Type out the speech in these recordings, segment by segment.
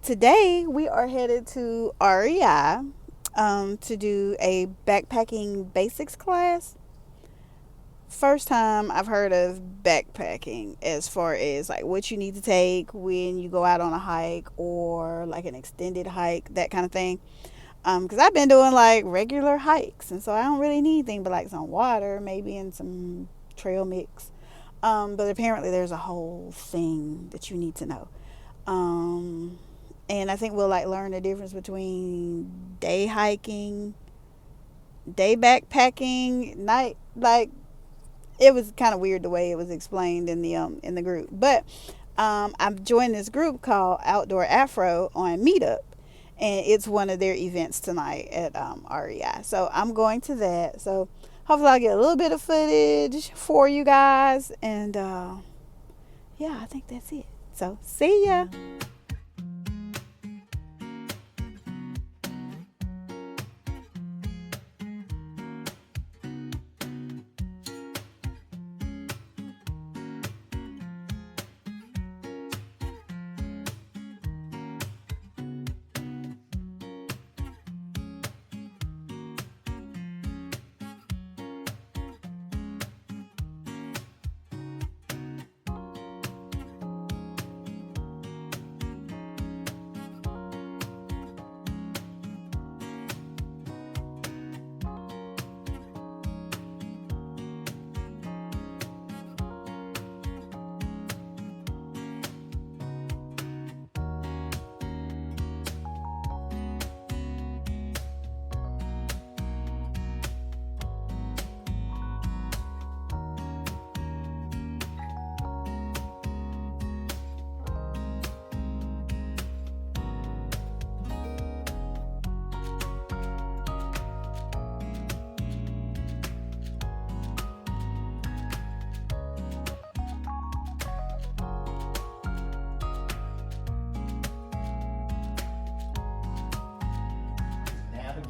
today we are headed to REI to do a backpacking basics class. First time I've heard of backpacking as far as like what you need to take when you go out on a hike or like an extended hike, that kind of thing. Because I've been doing like regular hikes, and so I don't really need anything but like some water, maybe, and some trail mix. But apparently there's a whole thing that you need to know. Um, and I think we'll like learn the difference between day hiking, day backpacking, night. Like it was kind of weird the way it was explained in the group. But I've joined this group called Outdoor Afro on Meetup, and it's one of their events tonight at REI. So I'm going to that. So hopefully I'll get a little bit of footage for you guys, and yeah, I think that's it. So see ya.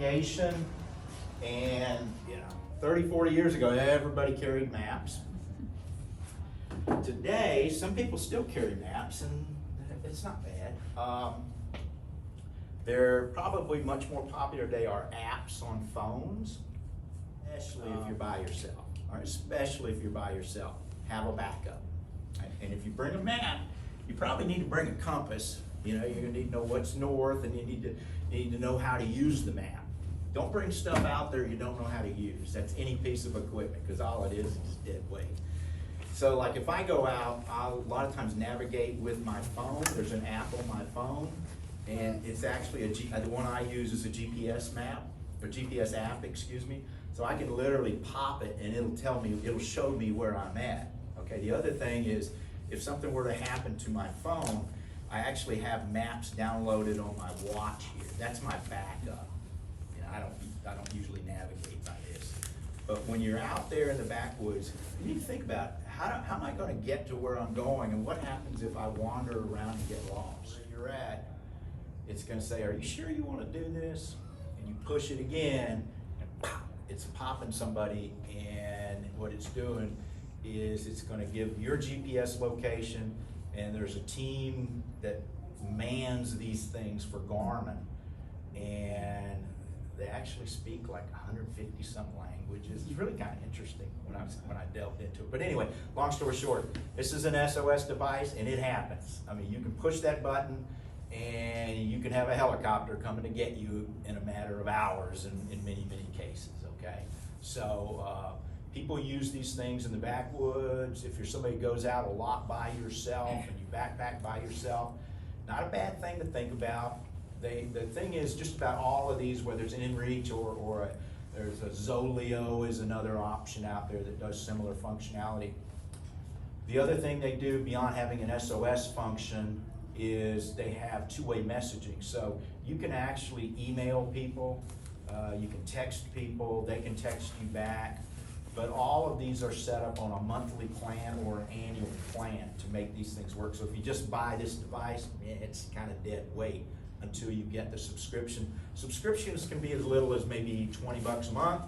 Navigation, and 30, 40 years ago, everybody carried maps. Today, some people still carry maps, and it's not bad. They're probably much more popular today are apps on phones, especially if you're by yourself, or especially if you're by yourself, have a backup. And if you bring a map, you probably need to bring a compass. You're gonna need to know what's north, and you need to know how to use the map. Don't bring stuff out there you don't know how to use. That's any piece of equipment, because all it is dead weight. So like if I go out, I'll a lot of times navigate with my phone. There's an app on my phone, and it's actually the one I use is a GPS map, or GPS app, excuse me. So I can literally pop it and it'll show me where I'm at. Okay, the other thing is if something were to happen to my phone, I actually have maps downloaded on my watch here. That's my backup. I don't usually navigate by this. But when you're out there in the backwoods, you need to think about how am I going to get to where I'm going, and what happens if I wander around and get lost? Where you're at, it's going to say, are you sure you want to do this? And you push it again, and pop, it's popping somebody, and what it's doing is it's going to give your GPS location, and there's a team that mans these things for Garmin, and they actually speak like 150 some languages. It's really kind of interesting when I delved into it. But anyway, long story short, this is an SOS device, and it happens. I mean, you can push that button, and you can have a helicopter coming to get you in a matter of hours in many, many cases, okay? So people use these things in the backwoods. If you're somebody who goes out a lot by yourself and you backpack by yourself, not a bad thing to think about. The thing is, just about all of these, whether it's an InReach or there's a Zoleo is another option out there that does similar functionality. The other thing they do beyond having an SOS function is they have two-way messaging. So you can actually email people, you can text people, they can text you back. But all of these are set up on a monthly plan or an annual plan to make these things work. So if you just buy this device, it's kind of dead weight until you get the subscription. Subscriptions can be as little as maybe 20 bucks a month,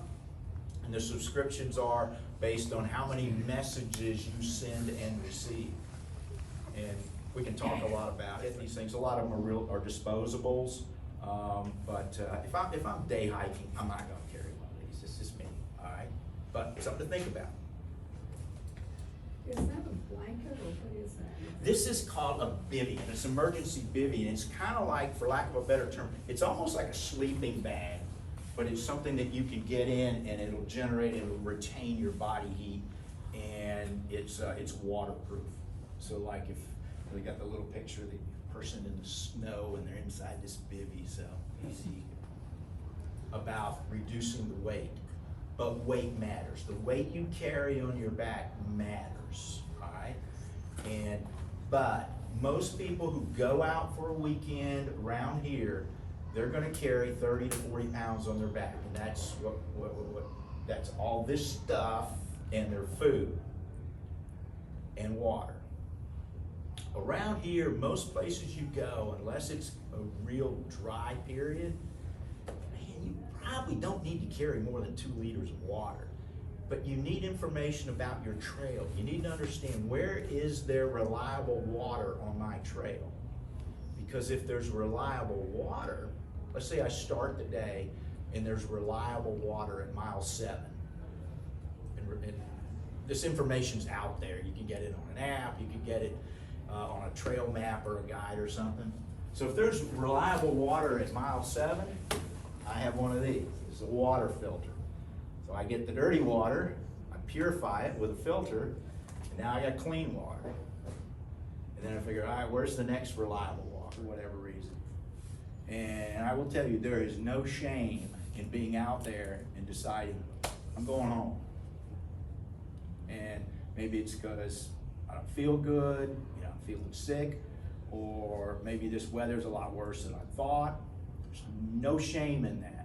and the subscriptions are based on how many messages you send and receive. And we can talk a lot about it. These things, a lot of them are disposables. But if I'm day hiking, I'm not gonna carry one of these. It's just me, all right? But something to think about. Is that a blanket or what is that? This is called a bivy, and it's emergency bivy, and it's kind of like, for lack of a better term, it's almost like a sleeping bag, but it's something that you can get in and it'll generate, it'll retain your body heat, and it's waterproof. So like if, we got the little picture of the person in the snow and they're inside this bivy, so you see about reducing the weight. But weight matters. The weight you carry on your back matters, all right? But most people who go out for a weekend around here, they're gonna carry 30 to 40 pounds on their back. And that's that's all this stuff and their food and water. Around here, most places you go, unless it's a real dry period, man, you probably don't need to carry more than 2 liters of water. But you need information about your trail. You need to understand, where is there reliable water on my trail? Because if there's reliable water, let's say I start the day and there's reliable water at mile 7. And this information's out there. You can get it on an app, you can get it on a trail map or a guide or something. So if there's reliable water at mile 7, I have one of these. It's a water filter. So I get the dirty water, I purify it with a filter, and now I got clean water. And then I figure, all right, where's the next reliable water, for whatever reason. And I will tell you, there is no shame in being out there and deciding, I'm going home. And maybe it's because I don't feel good, you know, I'm feeling sick, or maybe this weather's a lot worse than I thought. There's no shame in that.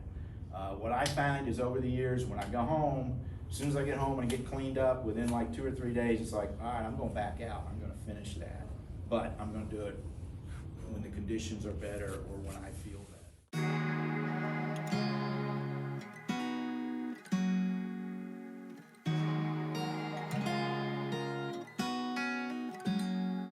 What I find is, over the years, when I go home, as soon as I get home and I get cleaned up, within like 2 or 3 days, it's like, all right, I'm going back out. I'm going to finish that. But I'm going to do it when the conditions are better or when I feel better.